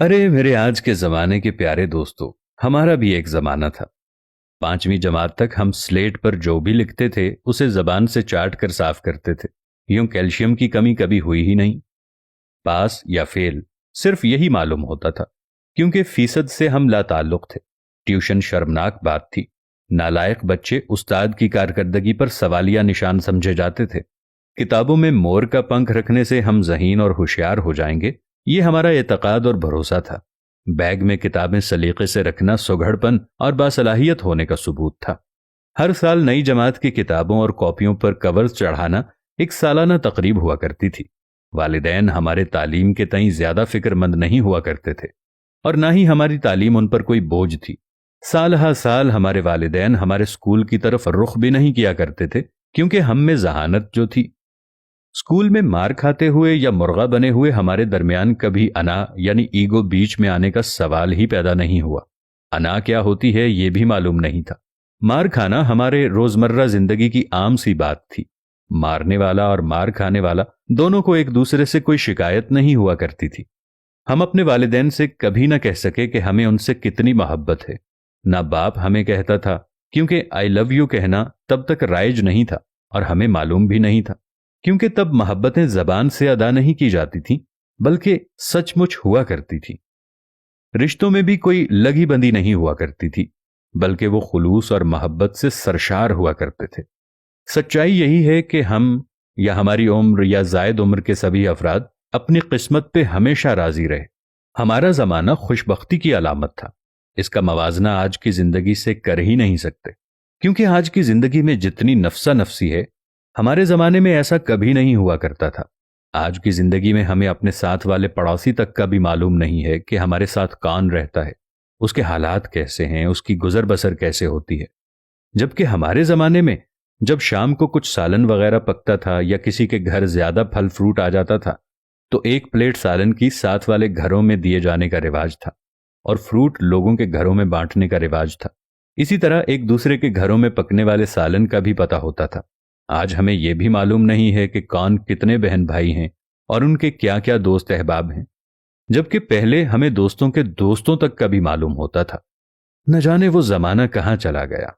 अरे मेरे आज के जमाने के प्यारे दोस्तों, हमारा भी एक जमाना था। 5वीं जमात तक हम स्लेट पर जो भी लिखते थे उसे जबान से चाट कर साफ करते थे। यूं कैल्शियम की कमी कभी हुई ही नहीं। पास या फेल सिर्फ यही मालूम होता था, क्योंकि फीसद से हम लाताल्लुक थे। ट्यूशन शर्मनाक बात थी। नालायक बच्चे उस्ताद की कारकर्दगी पर सवालिया निशान समझे जाते थे। किताबों में मोर का पंख रखने से हम ज़हीन और होशियार हो जाएंगे, ये हमारा एतकाद और भरोसा था। बैग में किताबें सलीके से रखना सुघड़पन और बासलाहियत होने का सबूत था। हर साल नई जमात की किताबों और कॉपियों पर कवर्स चढ़ाना एक सालाना तकरीब हुआ करती थी। वालिदैन हमारे तालीम के तईं ज्यादा फिक्रमंद नहीं हुआ करते थे, और ना ही हमारी तालीम उन पर कोई बोझ थी। साल हा साल हमारे वालिदैन हमारे स्कूल की तरफ रुख भी नहीं किया करते थे, क्योंकि हम में जहानत जो थी। स्कूल में मार खाते हुए या मुर्गा बने हुए हमारे दरमियान कभी अना यानी ईगो बीच में आने का सवाल ही पैदा नहीं हुआ। अना क्या होती है ये भी मालूम नहीं था। मार खाना हमारे रोजमर्रा जिंदगी की आम सी बात थी। मारने वाला और मार खाने वाला दोनों को एक दूसरे से कोई शिकायत नहीं हुआ करती थी। हम अपने वालिदैन से कभी न कह सके कि हमें उनसे कितनी मोहब्बत है। ना बाप हमें कहता था, क्योंकि आई लव यू कहना तब तक राइज नहीं था और हमें मालूम भी नहीं था, क्योंकि तब मोहब्बतें जबान से अदा नहीं की जाती थीं, बल्कि सचमुच हुआ करती थी। रिश्तों में भी कोई लगी बंदी नहीं हुआ करती थी, बल्कि वो खुलूस और मोहब्बत से सरशार हुआ करते थे। सच्चाई यही है कि हम या हमारी उम्र या जायद उम्र के सभी अफराद अपनी किस्मत पे हमेशा राजी रहे। हमारा जमाना खुशबख्ती की अलामत था। इसका मवाजना आज की जिंदगी से कर ही नहीं सकते, क्योंकि आज की जिंदगी में जितनी नफसा नफसी है, हमारे जमाने में ऐसा कभी नहीं हुआ करता था। आज की जिंदगी में हमें अपने साथ वाले पड़ोसी तक का भी मालूम नहीं है कि हमारे साथ कौन रहता है, उसके हालात कैसे हैं, उसकी गुजर बसर कैसे होती है। जबकि हमारे जमाने में जब शाम को कुछ सालन वगैरह पकता था या किसी के घर ज्यादा फल फ्रूट आ जाता था, तो एक प्लेट सालन की साथ वाले घरों में दिए जाने का रिवाज था, और फ्रूट लोगों के घरों में बांटने का रिवाज था। इसी तरह एक दूसरे के घरों में पकने वाले सालन का भी पता होता था। आज हमें यह भी मालूम नहीं है कि कौन कितने बहन भाई हैं और उनके क्या क्या दोस्त अहबाब हैं, जबकि पहले हमें दोस्तों के दोस्तों तक का भी मालूम होता था। न जाने वो जमाना कहाँ चला गया।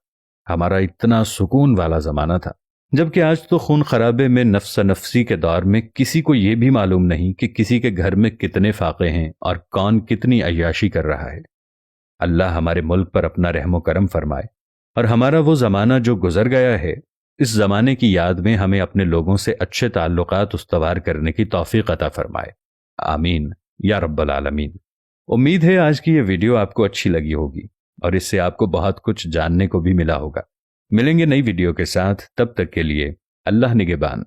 हमारा इतना सुकून वाला जमाना था, जबकि आज तो खून खराबे में नफ्सा नफसी के दौर में किसी को यह भी मालूम नहीं कि किसी के घर में कितने फाके हैं और कौन कितनी अय्याशी कर रहा है। अल्लाह हमारे मुल्क पर अपना रहमो करम फरमाए, और हमारा वो जमाना जो गुजर गया है, इस जमाने की याद में हमें अपने लोगों से अच्छे ताल्लुकात उस्तवार करने की तौफीक अता फरमाए। आमीन या रब्बल आलमीन। उम्मीद है आज की ये वीडियो आपको अच्छी लगी होगी और इससे आपको बहुत कुछ जानने को भी मिला होगा। मिलेंगे नई वीडियो के साथ, तब तक के लिए अल्लाह निगहबान।